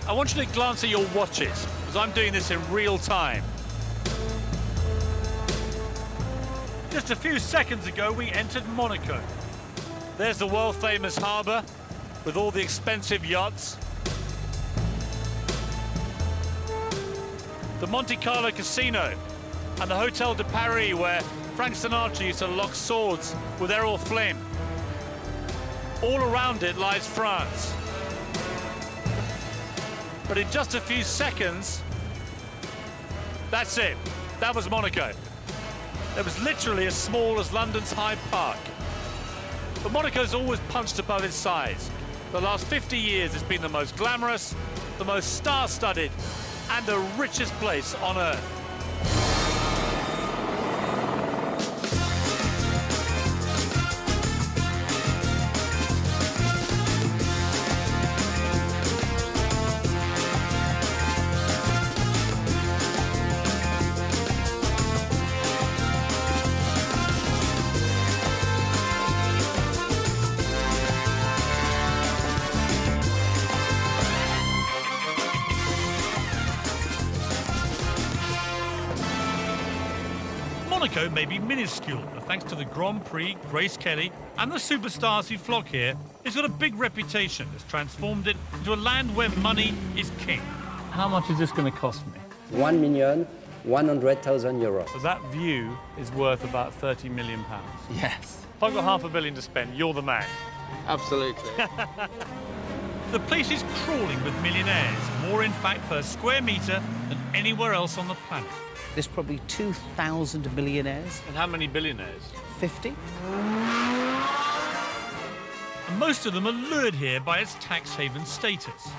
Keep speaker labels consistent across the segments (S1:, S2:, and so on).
S1: Right, I want you to glance at your watches, because I'm doing this in real time. Just a few seconds ago, we entered Monaco. There's the world-famous harbour, with all the expensive yachts. The Monte Carlo Casino, and the Hotel de Paris, where Frank Sinatra used to lock swords with Errol Flynn. All around it lies France. But in just a few seconds, that's it. That was Monaco. It was literally as small as London's Hyde Park. But Monaco's always punched above its size. The last 50 years, it's been the most glamorous, the most star-studded, and the richest place on earth. Monaco may be minuscule, but thanks to the Grand Prix, Grace Kelly, and the superstars who flock here, it's got a big reputation that's transformed it into a land where money is king. How much is this going to cost me?
S2: €1,100,000.
S1: So that view is worth about £30 million.
S3: Yes.
S1: If I've got $500 million to spend, you're the man.
S3: Absolutely.
S1: The place is crawling with millionaires, more in fact per square metre than anywhere else on the planet.
S4: There's probably 2,000 millionaires.
S1: And how many billionaires?
S4: 50.
S1: And most of them are lured here by its tax haven status.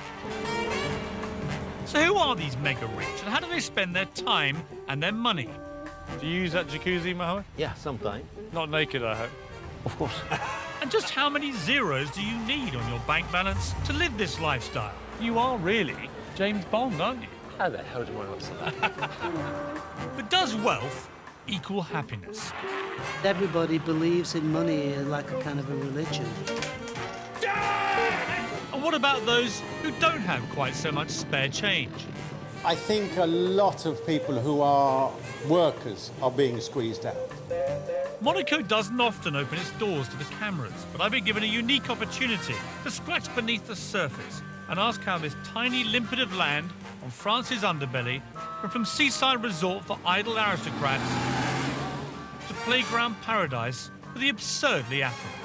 S1: So who are these mega rich, and how do they spend their time and their money? Do you use that jacuzzi, Mohammed?
S3: Yeah, sometimes.
S1: Not naked, I hope.
S3: Of course.
S1: And just how many zeros do you need on your bank balance to live this lifestyle? You are really James Bond, aren't you?
S3: How the hell do I answer that?
S1: But does wealth equal happiness?
S5: Everybody believes in money like a kind of a religion.
S1: And what about those who don't have quite so much spare change?
S6: I think a lot of people who are workers are being squeezed out.
S1: Monaco doesn't often open its doors to the cameras, but I've been given a unique opportunity to scratch beneath the surface and ask how this tiny limpet of land on France's underbelly went from seaside resort for idle aristocrats to playground paradise for the absurdly affluent.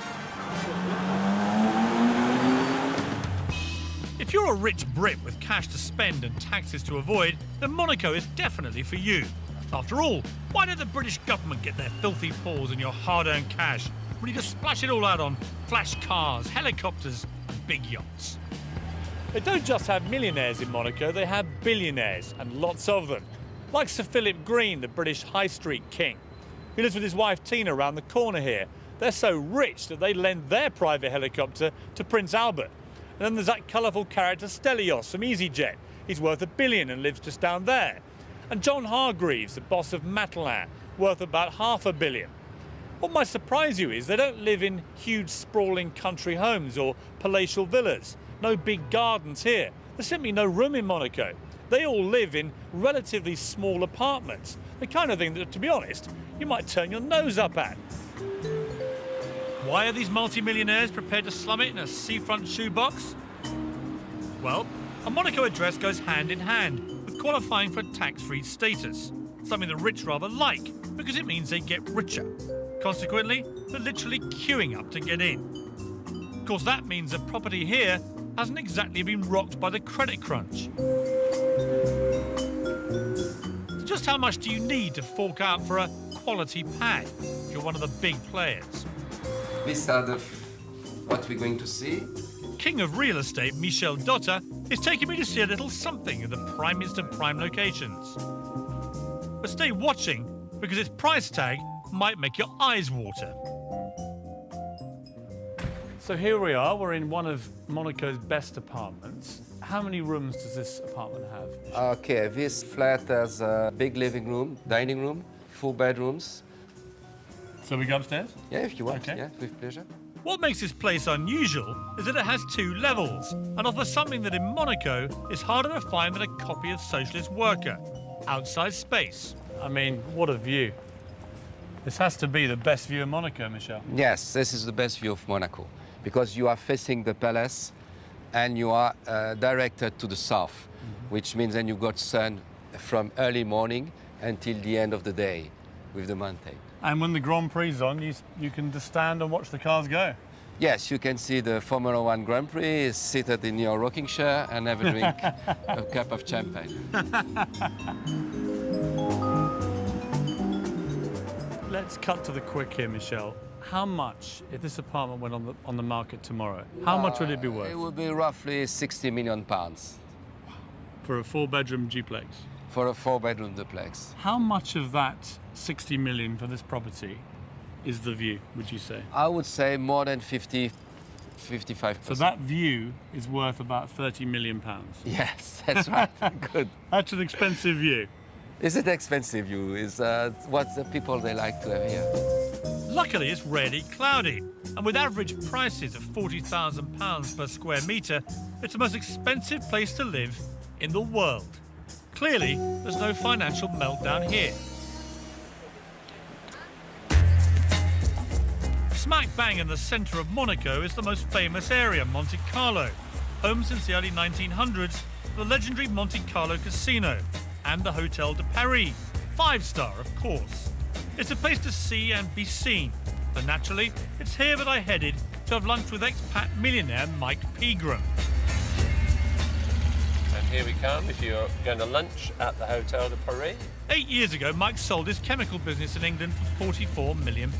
S1: If you're a rich Brit with cash to spend and taxes to avoid, then Monaco is definitely for you. After all, why did the British government get their filthy paws in your hard-earned cash when you could splash it all out on flash cars, helicopters and big yachts? They don't just have millionaires in Monaco, they have billionaires, and lots of them. Like Sir Philip Green, the British high street king. He lives with his wife Tina around the corner here. They're so rich that they lend their private helicopter to Prince Albert. And then there's that colourful character Stelios from EasyJet. He's worth £1 billion and lives just down there. And John Hargreaves, the boss of Matalan, worth about £500 million. What might surprise you is they don't live in huge sprawling country homes or palatial villas. No big gardens here. There's simply no room in Monaco. They all live in relatively small apartments. The kind of thing that, to be honest, you might turn your nose up at. Why are these multi-millionaires prepared to slum it in a seafront shoebox? Well, a Monaco address goes hand in hand with qualifying for tax-free status, something the rich rather like because it means they get richer. Consequently, they're literally queuing up to get in. Of course, that means the property here hasn't exactly been rocked by the credit crunch. So just how much do you need to fork out for a quality pad if you're one of the big players?
S7: This are what we're going to see.
S1: King of real estate, Michel Dotta, is taking me to see a little something in the primest of prime locations. But stay watching, because its price tag might make your eyes water. So here we are, we're in one of Monaco's best apartments. How many rooms does this apartment have?
S7: Okay, this flat has a big living room, dining room, 4 bedrooms.
S1: So we go upstairs?
S7: Yeah, if you want,
S1: Okay.
S7: yeah, with pleasure.
S1: What makes this place unusual is that it has 2 levels and offers something that in Monaco is harder to find than a copy of Socialist Worker: outside space. I mean, what a view. This has to be the best view in Monaco, Michel.
S7: Yes, this is the best view of Monaco because you are facing the palace and you are directed to the south, which means then you got sun from early morning until the end of the day with the Monte.
S1: And when the Grand Prix is on, you can just stand and watch the cars go.
S7: Yes, you can see the Formula One Grand Prix seated in your rocking chair and have a drink, a cup of champagne.
S1: Let's cut to the quick here, Michel. How much, if this apartment went on the market tomorrow, how much would it be worth?
S7: It would be roughly £60 million
S1: For a 4-bedroom duplex.
S7: for a 4-bedroom duplex.
S1: How much of that 60 million for this property is the view, would you say?
S7: I would say more than 55%.
S1: So that view is worth about 30 million pounds.
S7: Yes, that's right. Good.
S1: That's an expensive view.
S7: Is it expensive view? Is what the people they like to have here.
S1: Luckily, it's rarely cloudy, and with average prices of £40,000 per square metre, it's the most expensive place to live in the world. Clearly, there's no financial meltdown here. Smack bang in the centre of Monaco is the most famous area, Monte Carlo, home since the early 1900s, the legendary Monte Carlo Casino and the Hotel de Paris, 5-star of course. It's a place to see and be seen, and naturally, it's here that I headed to have lunch with expat millionaire Mike Pegram.
S3: And here we come, if you're going to lunch at the Hotel de Paris.
S1: 8 years ago, Mike sold his chemical business in England for £44 million.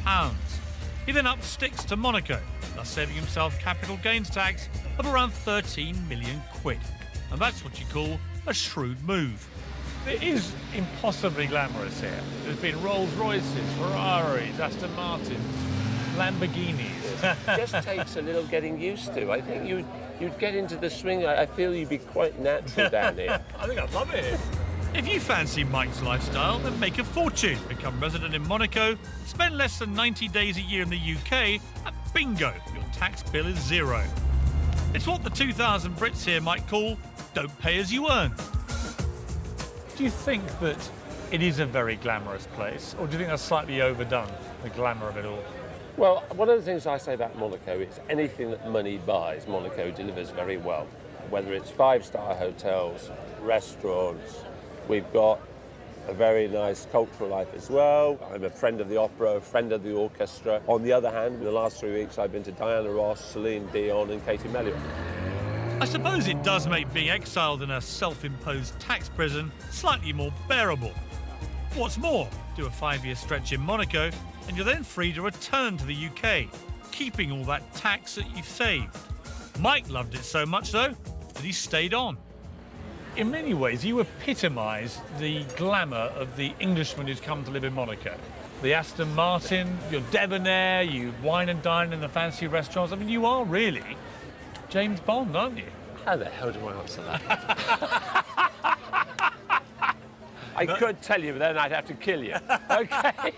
S1: He then up sticks to Monaco, thus saving himself capital gains tax of around 13 million quid. And that's what you call a shrewd move. It is impossibly glamorous here. There's been Rolls Royces, Ferraris, Aston Martins, Lamborghinis.
S3: It just takes a little getting used to. I think you'd get into the swing. I feel you'd be quite natural down here.
S1: I think I'd love it here. If you fancy Mike's lifestyle, then make a fortune, become resident in Monaco, spend less than 90 days a year in the UK, and bingo, your tax bill is zero. It's what the 2,000 Brits here might call don't pay as you earn. Do you think that it is a very glamorous place, or do you think that's slightly overdone, the glamour of it all?
S3: Well, one of the things I say about Monaco is anything that money buys, Monaco delivers very well. Whether it's 5-star hotels, restaurants, we've got a very nice cultural life as well. I'm a friend of the opera, a friend of the orchestra. On the other hand, in the last 3 weeks, I've been to Diana Ross, Celine Dion and Katie Melua.
S1: I suppose it does make being exiled in a self-imposed tax prison slightly more bearable. What's more, do a 5-year stretch in Monaco and you're then free to return to the UK, keeping all that tax that you've saved. Mike loved it so much, though, that he stayed on. In many ways, you epitomise the glamour of the Englishman who's come to live in Monaco. The Aston Martin, you're debonair, you wine and dine in the fancy restaurants. I mean, you are really James Bond, aren't you?
S3: How the hell do I answer that? I could tell you, but then I'd have to kill you. Okay.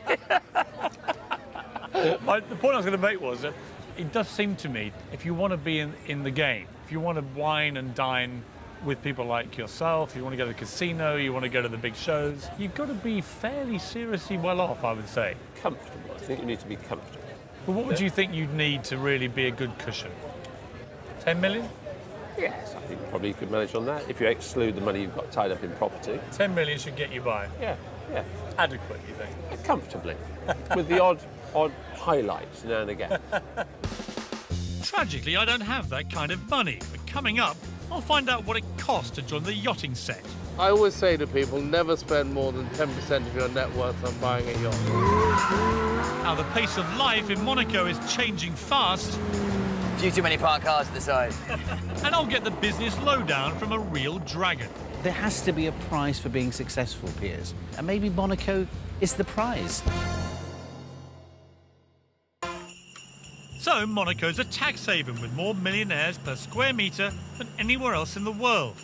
S1: The point I was going to make was that it does seem to me, if you want to be in the game, if you want to wine and dine with people like yourself, you want to go to the casino, you want to go to the big shows, you've got to be fairly seriously well off, I would say.
S3: Comfortable. I think you need to be comfortable.
S1: But what would you think you'd need to really be a good cushion? 10 million?
S3: Yes, I think probably you could manage on that if you exclude the money you've got tied up in property.
S1: 10 million should get you by.
S3: Yeah.
S1: Adequate, you think?
S3: Comfortably. With the odd highlights now and again.
S1: Tragically, I don't have that kind of money, but coming up, I'll find out what it costs to join the yachting set.
S2: I always say to people, never spend more than 10% of your net worth on buying a yacht.
S1: How the pace of life in Monaco is changing fast.
S8: Few too many parked cars at the side.
S1: And I'll get the business lowdown from a real dragon.
S4: There has to be a prize for being successful, Piers. And maybe Monaco is the prize.
S1: So Monaco's a tax haven with more millionaires per square metre than anywhere else in the world.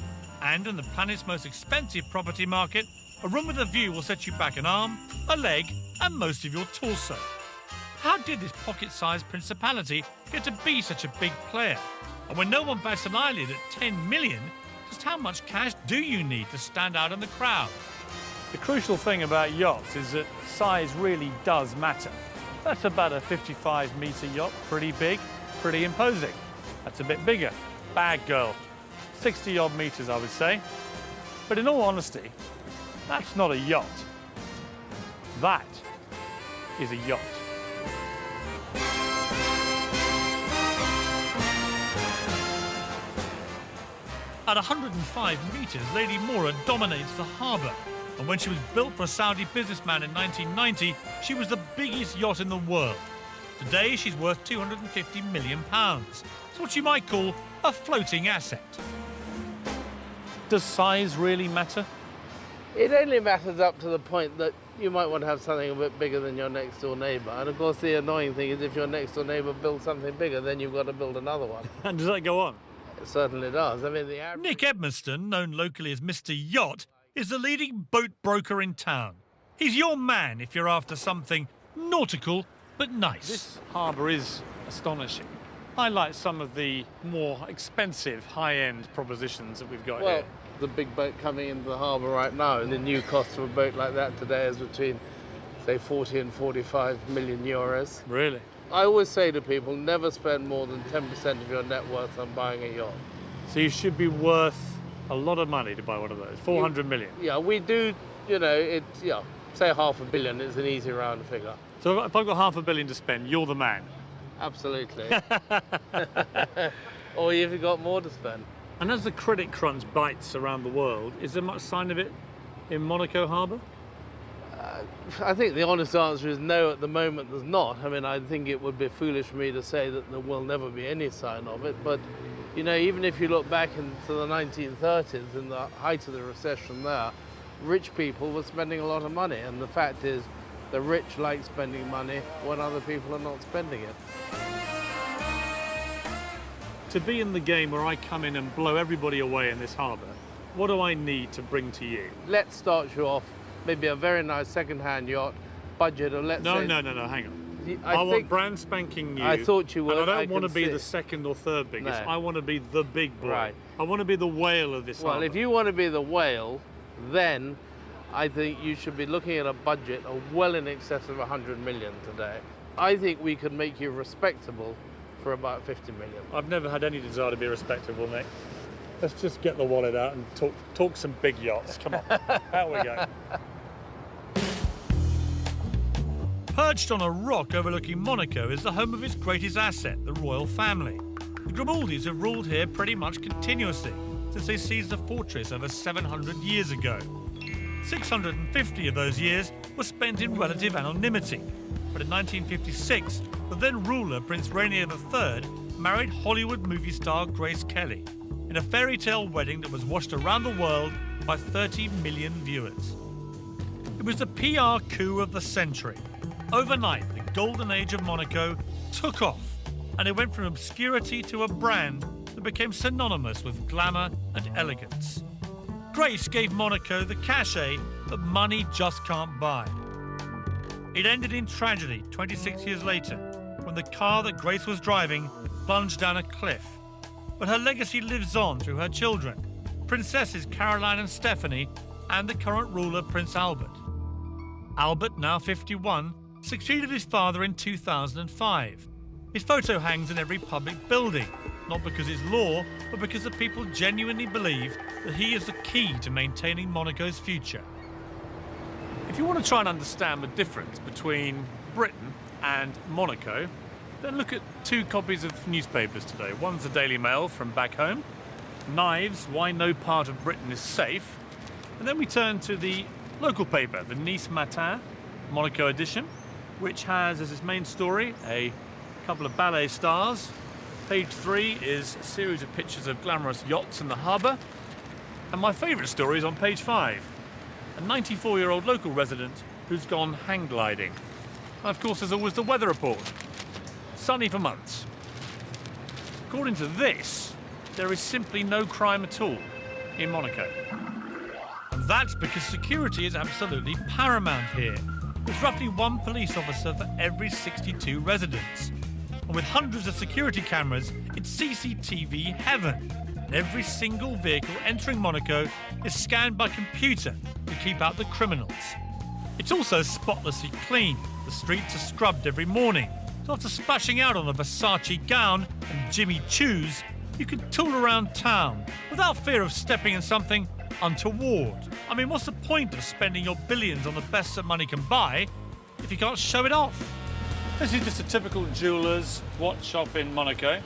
S1: And in the planet's most expensive property market, a room with a view will set you back an arm, a leg and most of your torso. How did this pocket-sized principality get to be such a big player? And when no one bats an eyelid at 10 million, just how much cash do you need to stand out in the crowd?
S9: The crucial thing about yachts is that size really does matter. That's about a 55-metre yacht, pretty big, pretty imposing. That's a bit bigger, bag girl, 60-odd metres I would say. But in all honesty, that's not a yacht. That is a yacht.
S1: At 105 metres, Lady Mora dominates the harbour. And when she was built for a Saudi businessman in 1990, she was the biggest yacht in the world. Today, she's worth £250 million. It's what you might call a floating asset.
S9: Does size really matter?
S2: It only matters up to the point that you might want to have something a bit bigger than your next door neighbour. And of course, the annoying thing is if your next door neighbour builds something bigger, then you've got to build another one.
S9: And does that go on?
S2: It certainly does. I mean, the average...
S1: Nick Edmiston, known locally as Mr. Yacht, is the leading boat broker in town. He's your man if you're after something nautical but nice.
S9: This harbour is astonishing. I like some of the more expensive, high-end propositions that we've got
S2: Well,
S9: here.
S2: the big boat coming into the harbour right now, and the new cost of a boat like that today is between, say, 40 and 45 million euros.
S9: Really?
S2: I always say to people, never spend more than 10% of your net worth on buying a yacht.
S9: So you should be worth a lot of money to buy one of those, 400 million.
S2: Yeah, we do, say $500 million is an easy round figure.
S9: So if I've got £500 million to spend, you're the man.
S2: Absolutely. Or if you've got more to spend.
S9: And as the credit crunch bites around the world, is there much sign of it in Monaco Harbour?
S2: I think the honest answer is no, at the moment there's not. I mean, I think it would be foolish for me to say that there will never be any sign of it. But, even if you look back into the 1930s, in the height of the recession there, rich people were spending a lot of money. And the fact is, the rich like spending money when other people are not spending it.
S9: To be in the game where I come in and blow everybody away in this harbour, what do I need to bring to you?
S2: Let's start you off, maybe a very nice second-hand yacht, budget of, let's say...
S9: No, hang on.
S2: I
S9: want
S2: think
S9: brand spanking new.
S2: I thought you would.
S9: And I don't want to
S2: can
S9: be
S2: see.
S9: the second or third biggest.
S2: No.
S9: I want to be the big boy.
S2: Right.
S9: I want to be the whale of this
S2: Well,
S9: harbour.
S2: if you want to be the whale, then I think you should be looking at a budget of well in excess of 100 million today. I think we could make you respectable for about 50 million.
S9: I've never had any desire to be respectable, Nick. Let's just get the wallet out and talk some big yachts. Come on, out we go.
S1: Perched on a rock overlooking Monaco is the home of its greatest asset, the royal family. The Grimaldis have ruled here pretty much continuously since they seized the fortress over 700 years ago. 650 of those years were spent in relative anonymity. But in 1956, the then ruler, Prince Rainier III, married Hollywood movie star Grace Kelly in a fairy tale wedding that was watched around the world by 30 million viewers. It was the PR coup of the century. Overnight, the golden age of Monaco took off, and it went from obscurity to a brand that became synonymous with glamour and elegance. Grace gave Monaco the cachet that money just can't buy. It ended in tragedy 26 years later, when the car that Grace was driving plunged down a cliff. But her legacy lives on through her children, Princesses Caroline and Stephanie, and the current ruler, Prince Albert. Albert, now 51, succeeded his father in 2005. His photo hangs in every public building, not because it's law, but because the people genuinely believe that he is the key to maintaining Monaco's future.
S9: If you want to try and understand the difference between Britain and Monaco, then look at two copies of newspapers today. One's the Daily Mail from back home, Knives, Why No Part of Britain is Safe. And then we turn to the local paper, the Nice Matin, Monaco edition, which has as its main story a couple of ballet stars. Page 3 is a series of pictures of glamorous yachts in the harbour. And my favourite story is on page 5, a 94-year-old local resident who's gone hang gliding. And of course, there's always the weather report. Sunny for months. According to this, there is simply no crime at all in Monaco.
S1: And that's because security is absolutely paramount here. It's roughly one police officer for every 62 residents. And with hundreds of security cameras, it's CCTV heaven. And every single vehicle entering Monaco is scanned by computer to keep out the criminals. It's also spotlessly clean. The streets are scrubbed every morning. So after splashing out on a Versace gown and Jimmy Choos, you can tool around town without fear of stepping in something untoward. I mean, what's the point of spending your billions on the best that money can buy if you can't show it off?
S9: This is just a typical jeweller's watch shop in Monaco.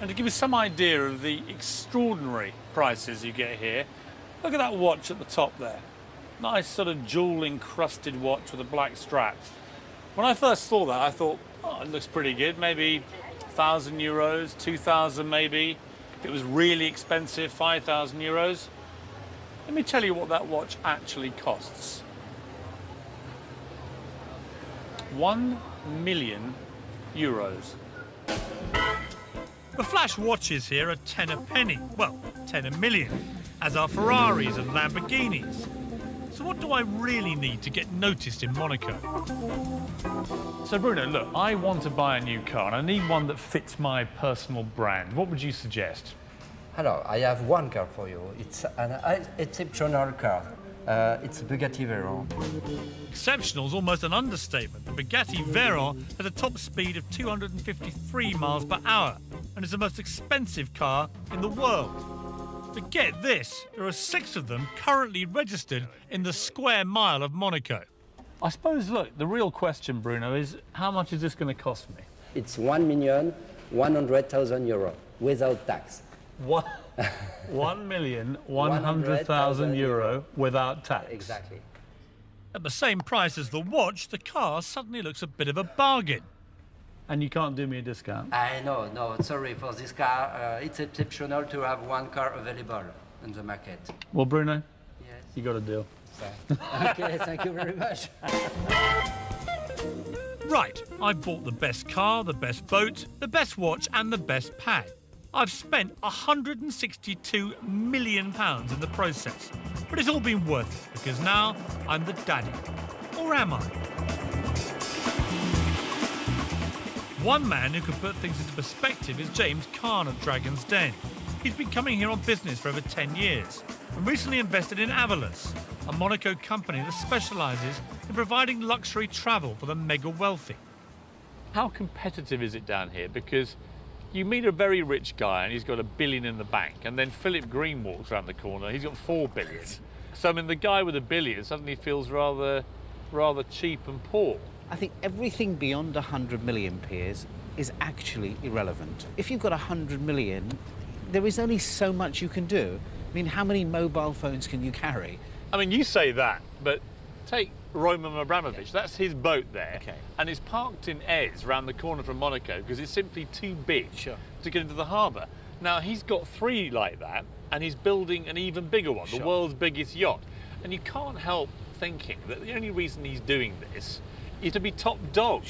S9: And to give you some idea of the extraordinary prices you get here, look at that watch at the top there. Nice sort of jewel-encrusted watch with a black strap. When I first saw that, I thought, oh, it looks pretty good. Maybe 1,000 euros, 2,000 maybe. If it was really expensive, 5,000 euros. Let me tell you what that watch actually costs. 1 million euros.
S1: The flash watches here are 10 a penny. Well, 10 a million, as are Ferraris and Lamborghinis. So what do I really need to get noticed in Monaco?
S9: So Bruno, look, I want to buy a new car and I need one that fits my personal brand. What would you suggest?
S10: Hello, I have one car for you. It's an exceptional car. It's a Bugatti Veyron.
S1: Exceptional is almost an understatement. The Bugatti Veyron has a top speed of 253 miles per hour and is the most expensive car in the world. But get this, there are 6 of them currently registered in the square mile of Monaco.
S9: I suppose, look, the real question, Bruno, is how much is this going to cost me?
S10: It's 1,100,000 euro without tax.
S9: 1,100,000 euro without tax.
S10: Exactly.
S1: At the same price as the watch, the car suddenly looks a bit of a bargain.
S9: And you can't do me a discount?
S10: I know, no, sorry for this car. It's exceptional to have one car available on the market.
S9: Well, Bruno,
S10: Yes.
S9: you got a deal.
S10: Okay, thank you very much.
S1: Right, I've bought the best car, the best boat, the best watch and the best pad. I've spent £162 million in the process. But it's all been worth it, because now I'm the daddy. Or am I? One man who can put things into perspective is James Kahn of Dragon's Den. He's been coming here on business for over 10 years and recently invested in Avalus, a Monaco company that specialises in providing luxury travel for the mega wealthy.
S9: How competitive is it down here? Because you meet a very rich guy and he's got $1 billion in the bank, and then Philip Green walks around the corner, he's got $4 billion. So I mean, the guy with $1 billion suddenly feels rather cheap and poor.
S4: I think everything beyond 100 million, Piers, is actually irrelevant. If you've got 100 million, there is only so much you can do. I mean, how many mobile phones can you carry?
S9: I mean, you say that, but take Roman Abramovich. That's his boat there.
S4: Okay.
S9: And it's parked in Aix, round the corner from Monaco, because it's simply too big to get into the harbour. Now, he's got 3 like that, and he's building an even bigger one, the world's biggest yacht. And you can't help thinking that the only reason he's doing this is to be top dog.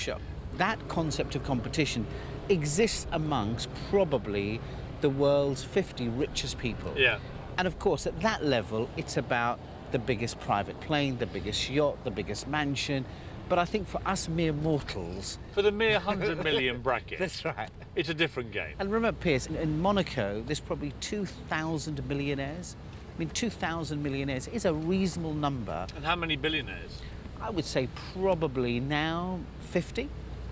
S4: That concept of competition exists amongst probably the world's 50 richest people.
S9: Yeah.
S4: And of course, at that level, it's about the biggest private plane, the biggest yacht, the biggest mansion. But I think for us mere mortals...
S9: For the mere 100 million bracket.
S4: That's right.
S9: It's a different game.
S4: And remember, Piers, in Monaco, there's probably 2,000 millionaires. I mean, 2,000 millionaires is a reasonable number.
S9: And how many billionaires?
S4: I would say probably now 50.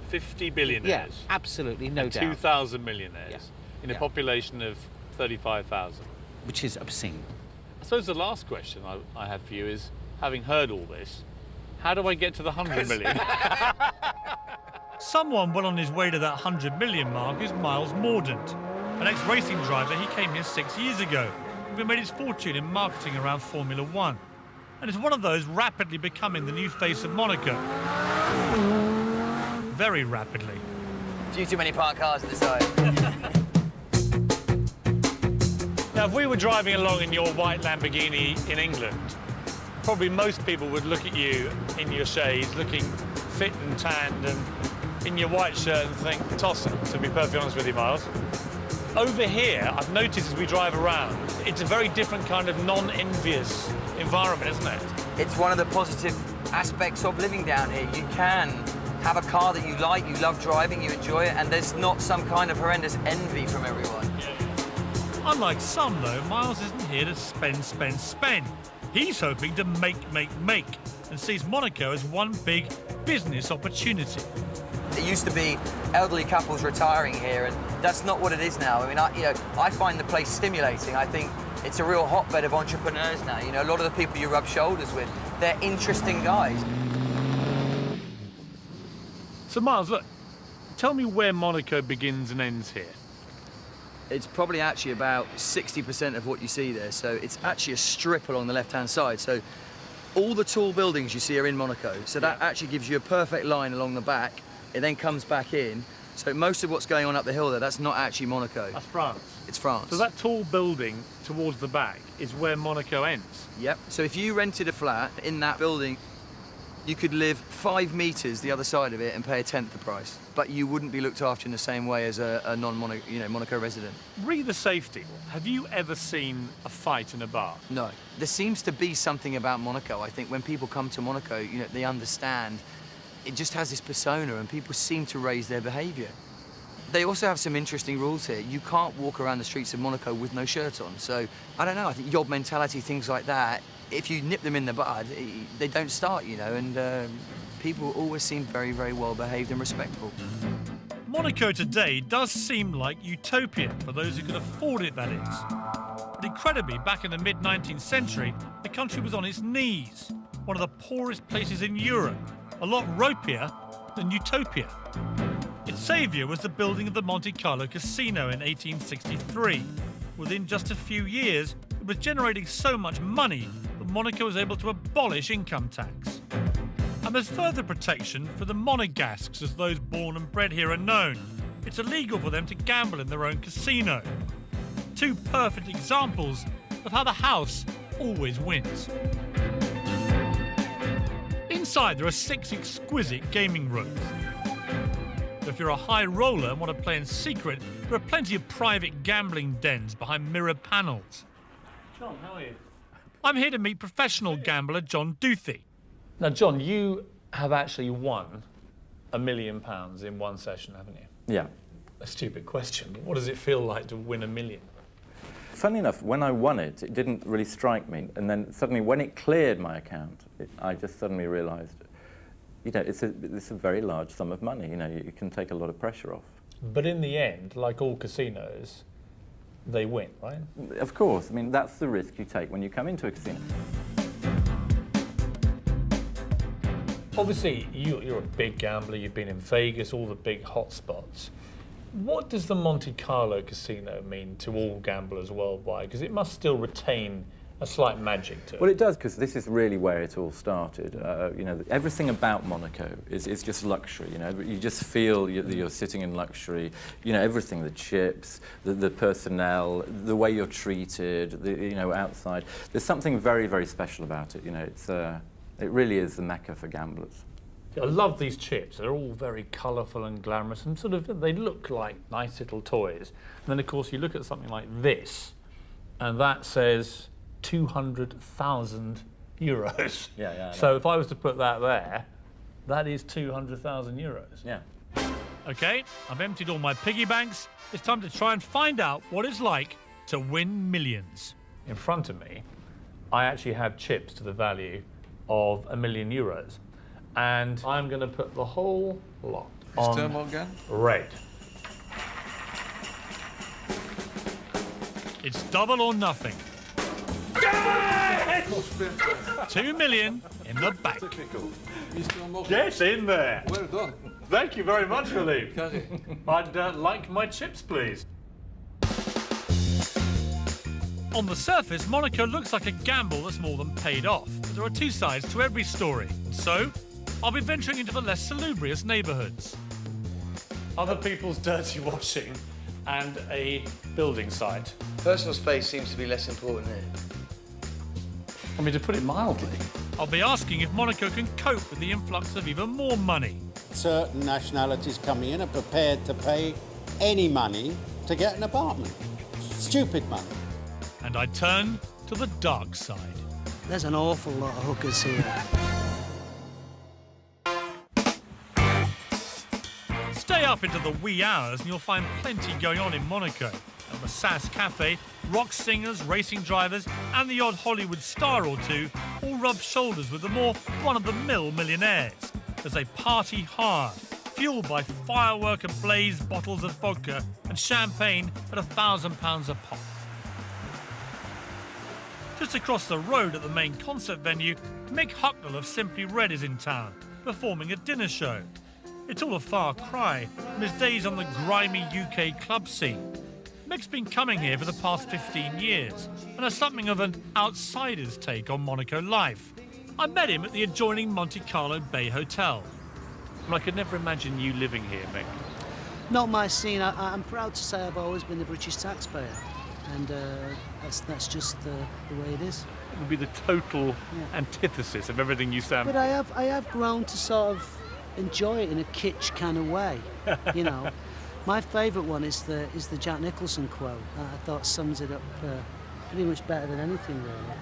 S9: 50 billionaires?
S4: Yeah, absolutely, no doubt.
S9: 2,000 millionaires in a population of 35,000.
S4: Which is obscene.
S9: I suppose the last question I have for you is, having heard all this, how do I get to the 100 million?
S1: Someone well on his way to that 100 million mark is Miles Mordaunt. An ex-racing driver, he came here 6 years ago. He made his fortune in marketing around Formula One. And is one of those rapidly becoming the new face of Monaco. Very rapidly.
S8: Few too many parked cars at the side.
S9: Now, if we were driving along in your white Lamborghini in England, probably most people would look at you in your shades, looking fit and tanned, and in your white shirt and think, toss it, to be perfectly honest with you, Miles. Over here, I've noticed as we drive around, it's a very different kind of non-envious environment, isn't it?
S8: It's one of the positive aspects of living down here. You can have a car that you like, you love driving, you enjoy it, and there's not some kind of horrendous envy from everyone.
S1: Unlike some, though, Miles isn't here to spend. He's hoping to make, and sees Monaco as one big business opportunity.
S8: It used to be elderly couples retiring here, and that's not what it is now. I mean, I find the place stimulating. I think it's a real hotbed of entrepreneurs now. You know, a lot of the people you rub shoulders with, they're interesting guys.
S9: So, Miles, look, tell me where Monaco begins and ends here.
S8: It's probably actually about 60% of what you see there. So it's actually a strip along the left-hand side. So all the tall buildings you see are in Monaco. So that actually gives you a perfect line along the back. It then comes back in. So most of what's going on up the hill there, that's not actually Monaco.
S9: That's France.
S8: It's France.
S9: So that tall building towards the back is where Monaco ends?
S8: Yep. So if you rented a flat in that building, you could live 5 meters the other side of it and pay a tenth the price. But you wouldn't be looked after in the same way as a Monaco resident.
S9: Re the safety. Have you ever seen a fight in a bar?
S8: No. There seems to be something about Monaco. I think when people come to Monaco, they understand. It just has this persona and people seem to raise their behaviour. They also have some interesting rules here. You can't walk around the streets of Monaco with no shirt on. So, I don't know, I think yob mentality, things like that, if you nip them in the bud, they don't start, and people always seem very, very well behaved and respectful.
S1: Monaco today does seem like utopia for those who can afford it, that is. But incredibly, back in the mid-19th century, the country was on its knees, one of the poorest places in Europe, a lot ropier than utopia. Its saviour was the building of the Monte Carlo casino in 1863. Within just a few years, it was generating so much money that Monaco was able to abolish income tax. And there's further protection for the monegasques, as those born and bred here are known. It's illegal for them to gamble in their own casino. 2 perfect examples of how the house always wins. Inside, there are 6 exquisite gaming rooms. If you're a high roller and want to play in secret, there are plenty of private gambling dens behind mirror panels.
S9: John, how are you?
S1: I'm here to meet professional gambler John Duthie.
S9: Now, John, you have actually won £1 million in one session, haven't you?
S11: Yeah.
S9: A stupid question, but what does it feel like to win $1 million?
S11: Funnily enough, when I won it, it didn't really strike me. And then suddenly, when it cleared my account, I just suddenly realised, it's a very large sum of money. You can take a lot of pressure off.
S9: But in the end, like all casinos, they win, right?
S11: Of course. I mean, that's the risk you take when you come into a casino.
S9: Obviously, you're a big gambler. You've been in Vegas, all the big hot spots. What does the Monte Carlo casino mean to all gamblers worldwide? Because it must still retain a slight magic to it.
S11: Well, it does, because this is really where it all started. Everything about Monaco is just luxury. You just feel that you're sitting in luxury. Everything, the chips, the personnel, the way you're treated, outside. There's something very, very special about it. It really is the mecca for gamblers.
S9: I love these chips. They're all very colourful and glamorous, and they look like nice little toys. And then, of course, you look at something like this, and that says 200,000 euros.
S11: Yeah.
S9: So if I was to put that there, that is 200,000 euros.
S11: Yeah.
S1: OK, I've emptied all my piggy banks. It's time to try and find out what it's like to win millions.
S9: In front of me, I actually have chips to the value of €1 million. And I'm going to put the whole lot on red.
S1: It's double or nothing. 2 million in the bank.
S9: Get in there.
S12: Well done.
S9: Thank you very much, Philippe. I'd like my chips, please.
S1: On the surface, Monaco looks like a gamble that's more than paid off. But there are 2 sides to every story. So, I'll be venturing into the less salubrious neighbourhoods.
S9: Other people's dirty washing and a building site.
S8: Personal space seems to be less important here.
S9: I mean, to put it mildly.
S1: I'll be asking if Monaco can cope with the influx of even more money.
S6: Certain nationalities coming in are prepared to pay any money to get an apartment. Stupid money.
S1: And I turn to the dark side.
S5: There's an awful lot of hookers here.
S1: Stay up into the wee hours and you'll find plenty going on in Monaco. At the Sass Cafe, rock singers, racing drivers and the odd Hollywood star or two all rub shoulders with the more run-of-the-mill millionaires as they party hard, fueled by firework ablaze bottles of vodka and champagne at £1,000 a pop. Just across the road at the main concert venue, Mick Hucknall of Simply Red is in town, performing a dinner show. It's all a far cry from his days on the grimy UK club scene. Mick's been coming here for the past 15 years and has something of an outsider's take on Monaco life. I met him at the adjoining Monte Carlo Bay Hotel.
S9: And I could never imagine you living here, Mick.
S5: Not my scene. I'm proud to say I've always been the British taxpayer, and that's just the way it is.
S9: It would be the total antithesis of everything you stand for.
S5: But I have grown to sort of enjoy it in a kitsch kind of way, you know. My favourite one is the Jack Nicholson quote. I thought sums it up pretty much better than anything, really.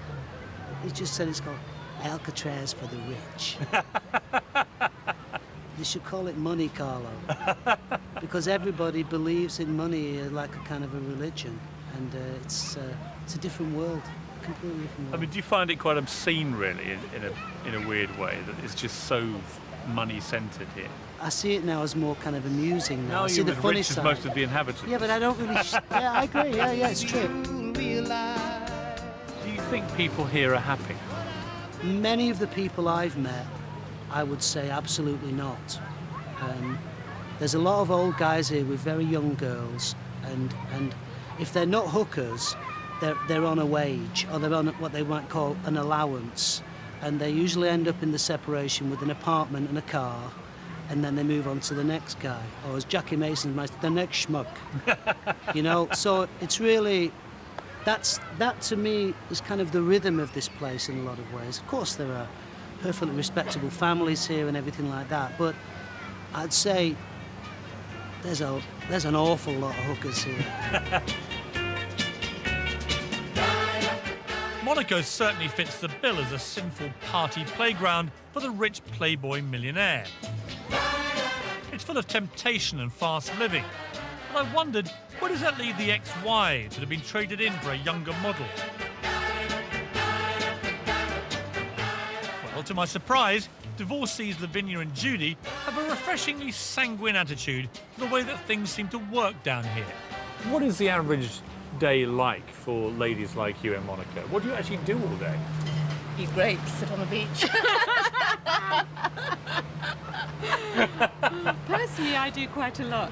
S5: He just said it's called Alcatraz for the rich. They should call it money, Carlo, because everybody believes in money like a kind of a religion, and it's a different world, completely different world.
S9: I mean, do you find it quite obscene, really, in a weird way, that it's just so money-centred here?
S5: I see it now as more kind of amusing now. I see
S9: you're
S5: the
S9: as
S5: funny
S9: rich as
S5: side.
S9: most of the inhabitants.
S5: Yeah, but I don't really. Yeah, I agree. Yeah, it's true.
S9: Do you think people here are happy?
S5: Many of the people I've met, I would say absolutely not. There's a lot of old guys here with very young girls, and if they're not hookers, they're on a wage, or they're on what they might call an allowance, and they usually end up in the separation with an apartment and a car, and then they move on to the next guy, or as Jackie Mason might say, the next schmuck. You know, so it's really, that to me is kind of the rhythm of this place in a lot of ways. Of course there are perfectly respectable families here and everything like that, but I'd say there's an awful lot of hookers here.
S1: Monaco certainly fits the bill as a sinful party playground for the rich playboy millionaire. It's full of temptation and fast living. But I wondered, where does that leave the ex-wives that have been traded in for a younger model? Well, to my surprise, divorcees Lavinia and Judy have a refreshingly sanguine attitude to the way that things seem to work down here.
S9: What is the average day like for ladies like you in Monaco? What do you actually do all day?
S12: Eat grapes, sit on the beach. Personally, I do quite a lot.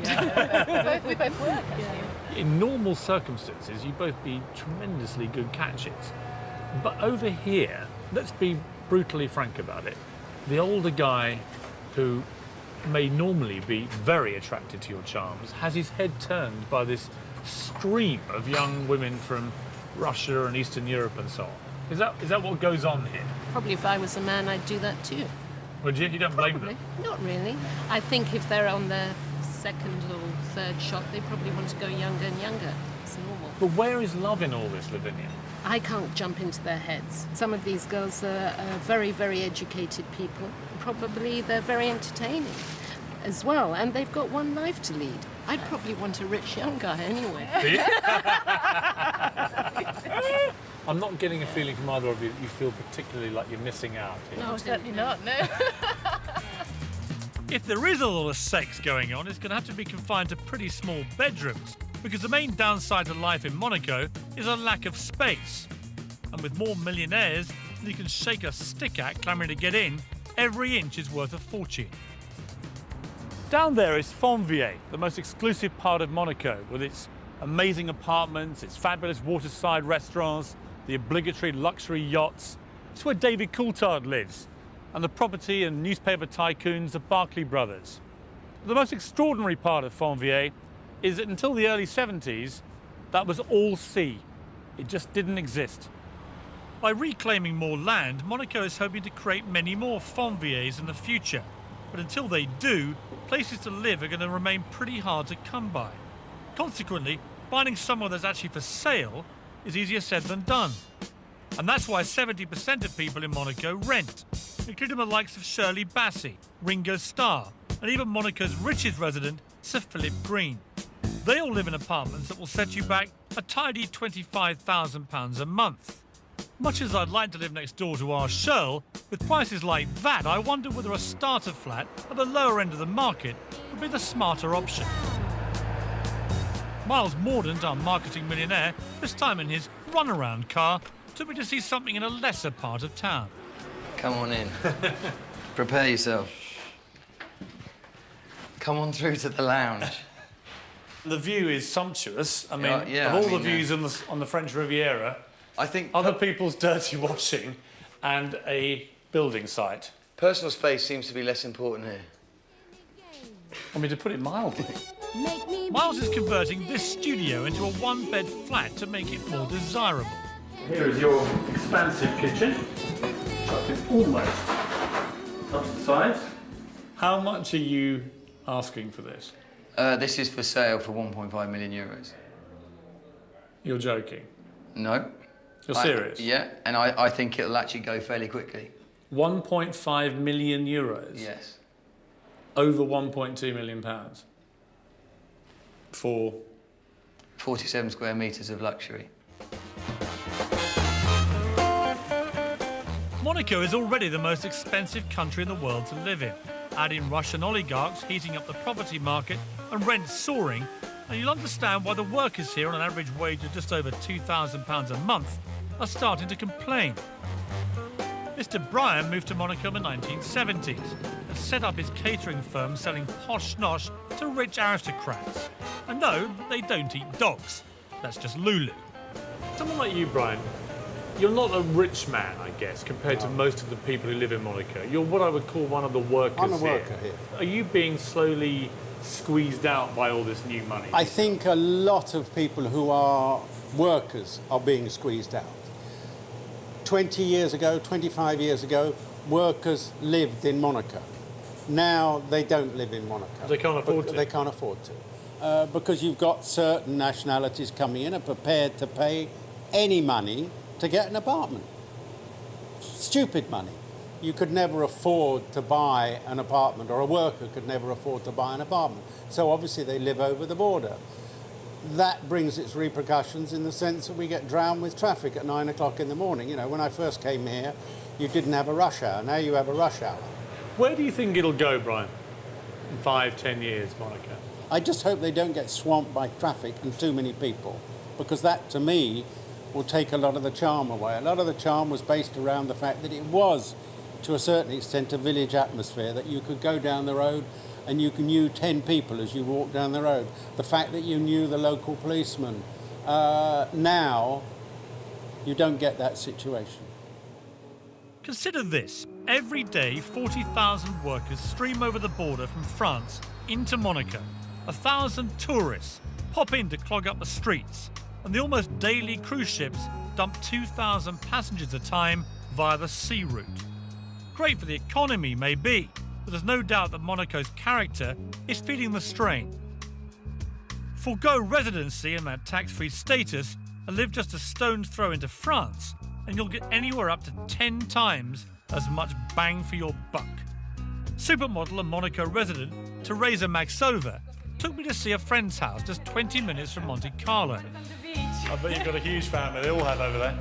S12: We both work, actually.
S9: In normal circumstances, you'd both be tremendously good catches. But over here, let's be brutally frank about it, the older guy who may normally be very attracted to your charms has his head turned by this stream of young women from Russia and Eastern Europe and so on. Is that what goes on here?
S12: Probably if I was a man, I'd do that too.
S9: Would you? You don't blame them?
S12: Not really. I think if they're on their second or third shot, they probably want to go younger and younger. It's normal.
S9: But where is love in all this, Lavinia?
S12: I can't jump into their heads. Some of these girls are very, very educated people. Probably they're very entertaining as well, and they've got one life to lead. I'd probably want a rich young guy anyway.
S9: I'm not getting a feeling from either of you that you feel particularly like you're missing out here.
S12: No, certainly not, no.
S1: If there is a lot of sex going on, it's going to have to be confined to pretty small bedrooms, because the main downside to life in Monaco is a lack of space. And with more millionaires than you can shake a stick at clamouring to get in, every inch is worth a fortune. Down there is Fontvieille, the most exclusive part of Monaco, with its amazing apartments, its fabulous waterside restaurants, the obligatory luxury yachts. It's where David Coulthard lives, and the property and newspaper tycoons, the Barclay brothers. The most extraordinary part of Fontvieille is that until the early 70s, that was all sea. It just didn't exist. By reclaiming more land, Monaco is hoping to create many more Fontvieilles in the future. But until they do, places to live are going to remain pretty hard to come by. Consequently, finding somewhere that's actually for sale is easier said than done. And that's why 70% of people in Monaco rent, including the likes of Shirley Bassey, Ringo Starr, and even Monaco's richest resident, Sir Philip Green. They all live in apartments that will set you back a tidy £25,000 a month. Much as I'd like to live next door to our Shirl, with prices like that, I wonder whether a starter flat at the lower end of the market would be the smarter option. Miles Mordaunt, our marketing millionaire, this time in his runaround car, took me to see something in a lesser part of town.
S8: Come on in. Prepare yourself. Come on through to the lounge.
S9: The view is sumptuous. I mean,
S8: Yeah,
S9: of all the views on the French Riviera,
S8: I think
S9: other people's dirty washing and a building site.
S8: personal space seems to be less important here.
S9: I mean, to put it mildly.
S1: Miles is converting this studio into a one-bed flat to make it more desirable.
S9: Here is your expansive kitchen, which I think almost up to the sides. How much are you asking for this?
S8: This is for sale for 1.5 million euros.
S9: You're joking.
S8: No.
S9: You're serious?
S8: Yeah, and I think it'll actually go fairly quickly.
S9: 1.5 million euros?
S8: Yes.
S9: Over 1.2 million pounds? For?
S8: 47 square metres of luxury.
S1: Monaco is already the most expensive country in the world to live in. Add in Russian oligarchs heating up the property market and rents soaring, and you'll understand why the workers here on an average wage of just over £2,000 a month are starting to complain. Mr. Bryan moved to Monaco in the 1970s and set up his catering firm selling posh nosh to rich aristocrats. And no, they don't eat dogs. That's just Lulu.
S9: Someone like you, Brian, you're not a rich man, I guess, compared to most of the people who live in Monaco. You're what I would call one of the workers here.
S6: I'm a worker here.
S9: Are you being slowly squeezed out by all this new money?
S6: I think a lot of people who are workers are being squeezed out. 20 years ago, 25 years ago, workers lived in Monaco. Now they don't live in Monaco.
S9: They can't afford to.
S6: They can't afford to. Because you've got certain nationalities coming in and prepared to pay any money to get an apartment. Stupid money. You could never afford to buy an apartment, or a worker could never afford to buy an apartment. So obviously they live over the border. That brings its repercussions in the sense that we get drowned with traffic at 9 o'clock in the morning. You know, when I first came here, you didn't have a rush hour. Now you have a rush hour.
S9: Where do you think it'll go, Brian, in 5, 10 years, Monaco?
S6: I just hope they don't get swamped by traffic and too many people, because that, to me, will take a lot of the charm away. A lot of the charm was based around the fact that it was, to a certain extent, a village atmosphere, that you could go down the road and you knew 10 people as you walked down the road. The fact that you knew the local policeman. Now, you don't get that situation.
S1: Consider this. Every day, 40,000 workers stream over the border from France into Monaco. 1,000 tourists pop in to clog up the streets. And the almost daily cruise ships dump 2,000 passengers a time via the sea route. Great for the economy, maybe, but there's no doubt that Monaco's character is feeling the strain. Forgo residency and that tax-free status and live just a stone's throw into France, and you'll get anywhere up to 10 times as much bang for your buck. Supermodel and Monaco resident Teresa Maxova took me to see a friend's house just 20 minutes from Monte Carlo.
S9: I bet you've got a huge family. They all have over there.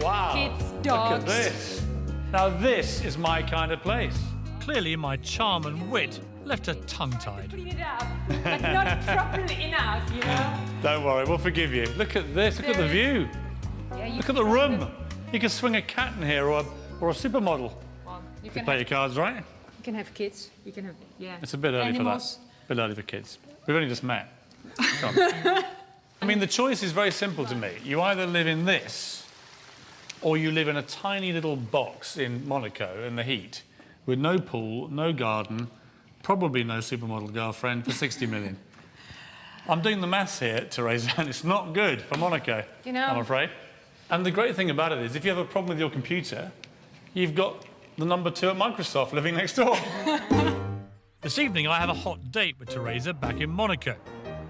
S9: Wow.
S13: Kids, dogs.
S9: Look at this. Now this is my kind of place.
S1: Clearly my charm and wit left her tongue-tied.
S13: Clean it up, but not properly enough, you know?
S9: Don't worry, we'll forgive you. Look at this, look at the view.
S13: Yeah,
S9: Look at the room. You can swing a cat in here or a supermodel.
S13: Well, you
S9: You play your cards right.
S13: You can have kids. You can have, yeah.
S9: It's a bit early
S13: Animals.
S9: for that. A bit early for kids. We've only just met. Come on. I mean, the choice is very simple to me. You either live in this, or you live in a tiny little box in Monaco in the heat, with no pool, no garden, probably no supermodel girlfriend for 60 million. I'm doing the maths here, Teresa, and it's not good for Monaco,
S13: You know.
S9: I'm afraid. And the great thing about it is, if you have a problem with your computer, you've got the number 2 at Microsoft living next door.
S1: This evening I have a hot date with Teresa back in Monaco.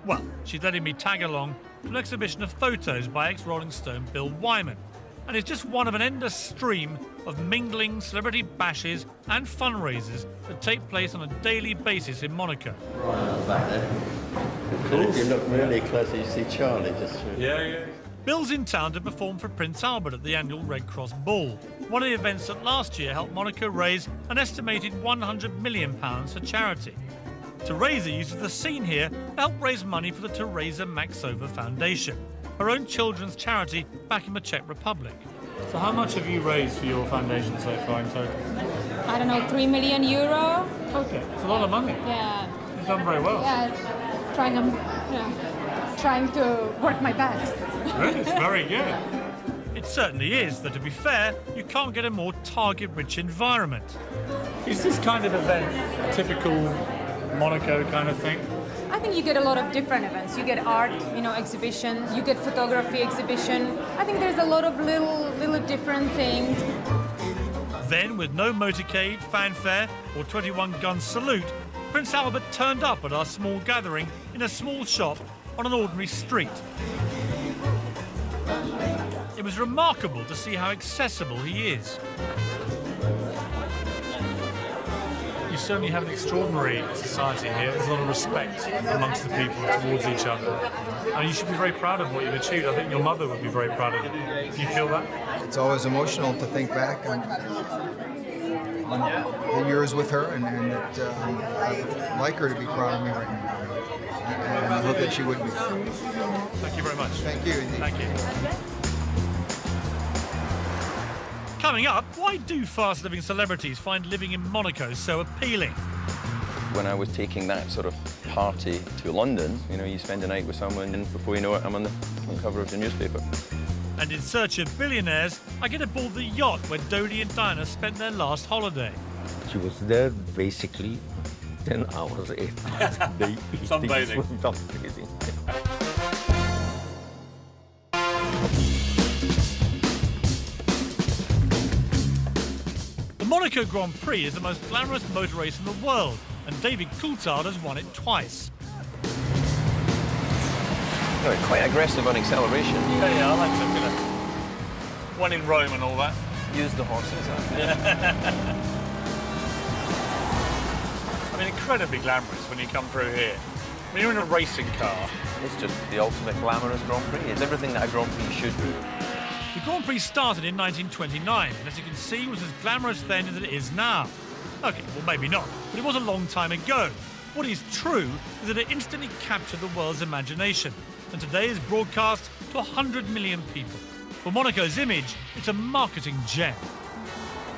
S1: Well, she's letting me tag along to an exhibition of photos by ex-Rolling Stone Bill Wyman. and is just one of an endless stream of mingling, celebrity bashes and fundraisers that take place on a daily basis in Monaco.
S14: Back there. If you look really close, you see Charlie just through.
S1: Yeah. Bill's in town to perform for Prince Albert at the annual Red Cross Ball, one of the events that last year helped Monaco raise an estimated £100 million for charity. Teresa uses the scene here to help raise money for the Teresa Maxova Foundation, her own children's charity back in the Czech Republic. So how much have you raised for your foundation so far in total?
S13: I don't know, €3 million.
S1: Okay, it's a lot of money.
S13: Yeah.
S1: You've done very well.
S13: Yeah, trying to work my best.
S1: Really? It's very good. It certainly is, though to be fair, you can't get a more target-rich environment. Is this kind of event a typical Monaco kind of thing?
S13: I think you get a lot of different events. You get art, exhibitions. You get photography exhibition. I think there's a lot of little different things.
S1: Then, with no motorcade, fanfare, or 21-gun salute, Prince Albert turned up at our small gathering in a small shop on an ordinary street. It was remarkable to see how accessible he is. You certainly have an extraordinary society here. There's a lot of respect amongst the people towards each other. And you should be very proud of what you've achieved. I think your mother would be very proud of you. Do you feel that?
S15: It's always emotional to think back on the years with her, and I'd like her to be proud of me right now. And I hope that she would be.
S1: Thank you very much.
S15: Thank you.
S1: Thank you. Coming up, why do fast-living celebrities find living in Monaco so appealing?
S16: When I was taking that sort of party to London, you spend a night with someone and before you know it, I'm on the cover of the newspaper.
S1: And in search of billionaires, I get aboard the yacht where Dodie and Diana spent their last holiday.
S17: She was there basically 10 hours, 8 hours a day.
S1: Sunbathing.
S17: Sunbathing.
S1: The Monaco Grand Prix is the most glamorous motor race in the world, and David Coulthard has won it twice.
S16: Quite aggressive on acceleration.
S1: Yeah, I like to, one in Rome and all that.
S16: Use the horses.
S1: I mean, incredibly glamorous when you come through here. When you're in a racing car.
S16: It's just the ultimate glamorous Grand Prix. It's everything that a Grand Prix should be.
S1: The Grand Prix started in 1929, and as you can see, was as glamorous then as it is now. Okay, well, maybe not, but it was a long time ago. What is true is that it instantly captured the world's imagination, and today is broadcast to 100 million people. For Monaco's image, it's a marketing gem.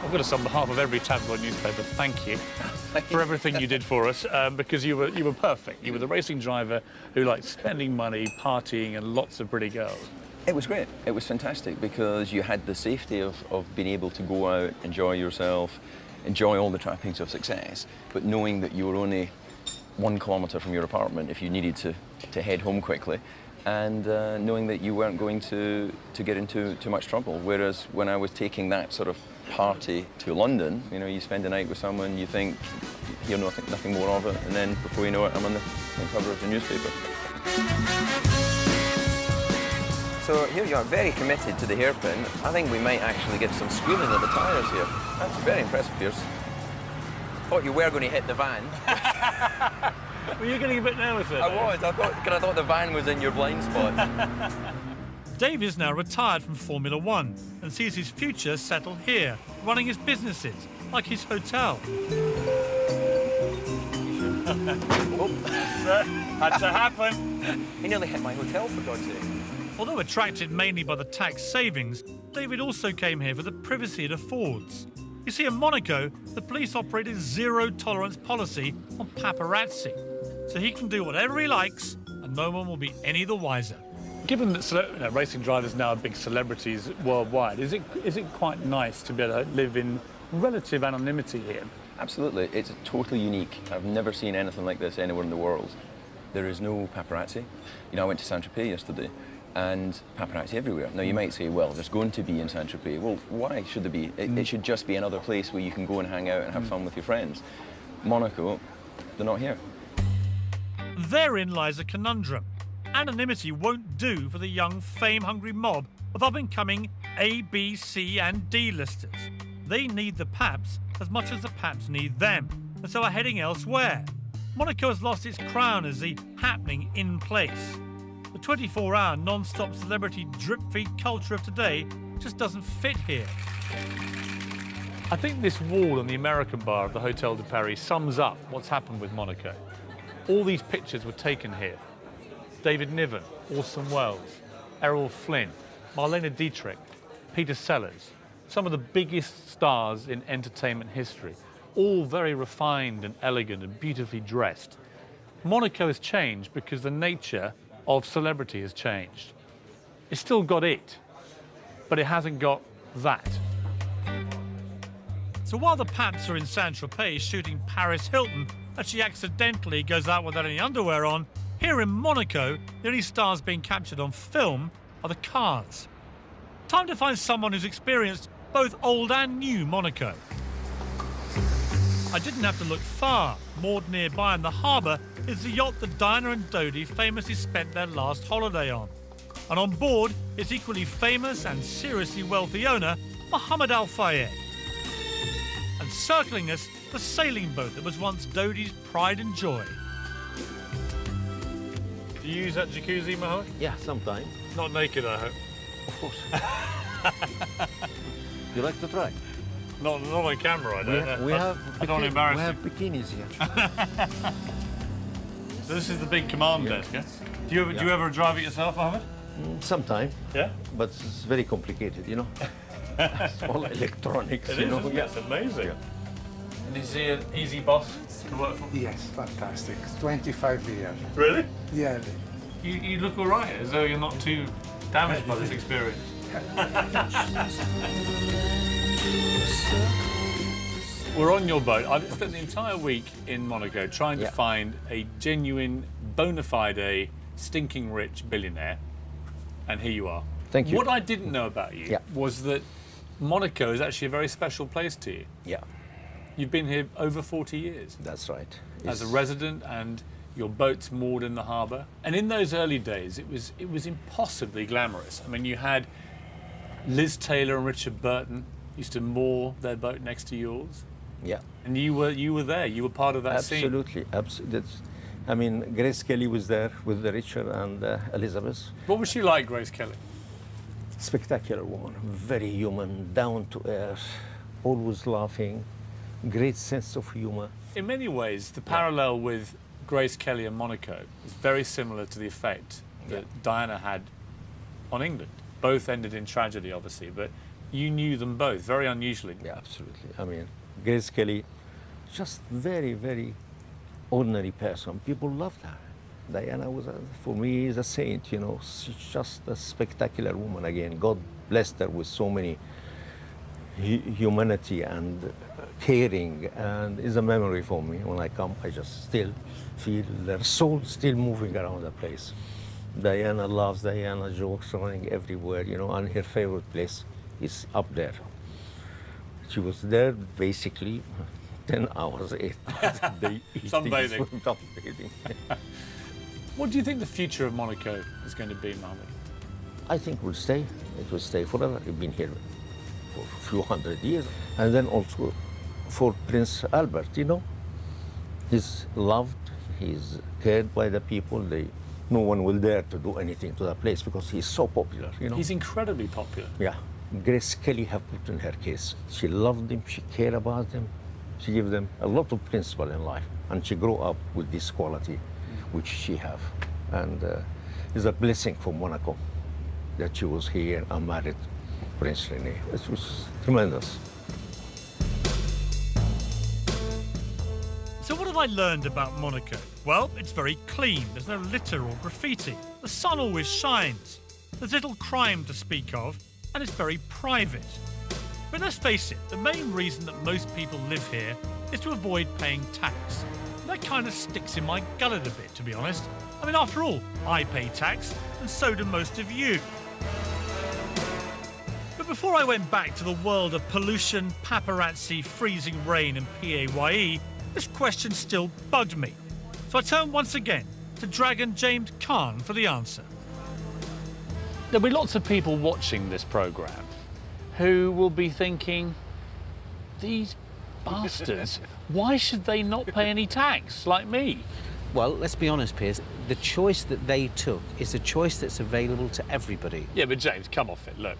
S1: I've got to say, on behalf of every tabloid newspaper, thank you for everything you did for us, because you were perfect. You were the racing driver who liked spending money, partying, and lots of pretty girls.
S16: It was great. It was fantastic because you had the safety of being able to go out, enjoy yourself, enjoy all the trappings of success, but knowing that you were only 1 kilometre from your apartment if you needed to head home quickly, and knowing that you weren't going to get into too much trouble. Whereas when I was taking that sort of party to London, you spend a night with someone, you think you'll know nothing more of it, and then before you know it, I'm on the cover of the newspaper. So here you are, very committed to the hairpin. I think we might actually get some squealing at the tyres here. That's very impressive, Piers. Thought you were going to hit the van.
S1: Were you getting a bit nervous there?
S16: I was. I thought the van was in your blind spot.
S1: Dave is now retired from Formula One and sees his future settle here, running his businesses, like his hotel. Had to happen.
S16: He nearly hit my hotel, for God's sake.
S1: Although attracted mainly by the tax savings, David also came here for the privacy it affords. You see, in Monaco, the police operate a zero-tolerance policy on paparazzi, so he can do whatever he likes and no one will be any the wiser. Given that racing drivers now are big celebrities worldwide, is it quite nice to be able to live in relative anonymity here?
S16: Absolutely. It's totally unique. I've never seen anything like this anywhere in the world. There is no paparazzi. I went to Saint-Tropez yesterday, and paparazzi everywhere. Now, you might say, well, there's going to be in Saint-Tropez. Well, why should there be? It should just be another place where you can go and hang out and have fun with your friends. Monaco, they're not here.
S1: Therein lies a conundrum. anonymity won't do for the young, fame-hungry mob of up-and-coming A, B, C and D listers. They need the Paps as much as the Paps need them, and so are heading elsewhere. Monaco has lost its crown as the happening in place. The 24-hour non-stop celebrity drip-feed culture of today just doesn't fit here.
S9: I think this wall on the American bar of the Hotel de Paris sums up what's happened with Monaco. All these pictures were taken here. David Niven, Orson Welles, Errol Flynn, Marlene Dietrich, Peter Sellers, some of the biggest stars in entertainment history, all very refined and elegant and beautifully dressed. Monaco has changed because the nature of celebrity has changed. It's still got it, but it hasn't got that.
S1: So while the Paps are in Saint-Tropez shooting Paris Hilton and she accidentally goes out without any underwear on, here in Monaco, the only stars being captured on film are the cars. Time to find someone who's experienced both old and new Monaco. I didn't have to look far. Moored nearby in the harbour is the yacht that Diana and Dodi famously spent their last holiday on. And on board is equally famous and seriously wealthy owner, Mohammed Al Fayed. And circling us, the sailing boat that was once Dodi's pride and joy.
S9: Do you use that jacuzzi, Mohammed?
S17: Yeah, sometimes.
S9: Not naked, I hope.
S17: Of course. You like to try?
S9: Not on camera, I don't.
S17: We have
S9: I don't embarrass
S17: we
S9: you.
S17: have bikinis here.
S9: So this is the big command desk, yeah? Do you ever drive it yourself, Mohammed?
S17: Sometimes.
S9: Yeah?
S17: But it's very complicated, you know. It's all electronics,
S9: It
S17: you
S9: is,
S17: know.
S9: isn't it?
S17: Yeah.
S9: It's amazing.
S17: Yeah.
S9: And is he an easy boss to work for?
S18: Yes, fantastic. 25 years.
S9: Really?
S18: Yeah.
S9: You look all right, as though you're not too damaged by this experience. We're on your boat. I've spent the entire week in Monaco trying to find a genuine, bona fide, stinking rich billionaire. And here you are.
S17: Thank you.
S9: What I didn't know about you was that Monaco is actually a very special place to you.
S17: Yeah.
S9: You've been here over 40 years.
S17: That's right.
S9: As a resident, and your boat's moored in the harbour. And in those early days, it was impossibly glamorous. I mean, you had Liz Taylor and Richard Burton used to moor their boat next to yours.
S17: Yeah.
S9: And you were there. You were part of that scene.
S17: Absolutely, absolutely. I mean, Grace Kelly was there with Richard and Elizabeth.
S9: What was she like, Grace Kelly?
S17: Spectacular woman, very human, down to earth, always laughing, great sense of humor.
S9: In many ways, the parallel with Grace Kelly and Monaco is very similar to the effect that Diana had on England. Both ended in tragedy, obviously, but you knew them both, very unusually.
S17: Yeah, absolutely. I mean, Grace Kelly, just very, very ordinary person. People loved her. Diana was, for me, is a saint, you know. She's just a spectacular woman again. God blessed her with so many humanity and caring, and is a memory for me. When I come, I just still feel their soul still moving around the place. Diana loves Diana, jokes running everywhere, you know, and her favorite place is up there. She was there basically 10 hours, 8 hours a day.
S9: Sunbathing.
S17: Sunbathing.
S9: What do you think the future of Monaco is going to be, Mohammed?
S17: I think we'll stay. It will stay forever. We've been here for a few hundred years. And then also for Prince Albert, you know. He's loved, he's cared by the people. No one will dare to do anything to the place because he's so popular, you know.
S9: He's incredibly popular.
S17: Yeah. Grace Kelly have put in her case. She loved them, she cared about them. She gave them a lot of principle in life. And she grew up with this quality, which she have. And it's a blessing for Monaco that she was here and married Prince Rene. It was tremendous.
S1: So what have I learned about Monaco? Well, it's very clean. There's no litter or graffiti. The sun always shines. There's little crime to speak of, and it's very private. But let's face it, the main reason that most people live here is to avoid paying tax. And that kind of sticks in my gullet a bit, to be honest. I mean, after all, I pay tax, and so do most of you. But before I went back to the world of pollution, paparazzi, freezing rain and PAYE, this question still bugged me. So I turned once again to to Dragon James Khan for the answer.
S9: There'll be lots of people watching this programme who will be thinking, these bastards, why should they not pay any tax like me?
S4: Well, let's be honest, Piers. The choice that they took is a choice that's available to everybody.
S9: Yeah, but James, come off it. Look,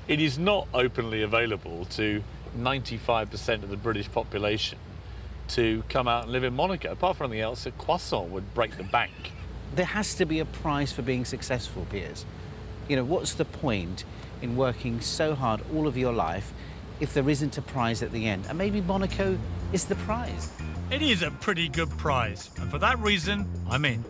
S9: it is not openly available to 95% of the British population to come out and live in Monaco. Apart from anything else, a croissant would break the bank.
S4: There has to be a prize for being successful, Piers. You know, what's the point in working so hard all of your life if there isn't a prize at the end? And maybe Monaco is the prize.
S1: It is a pretty good prize, and for that reason, I'm in.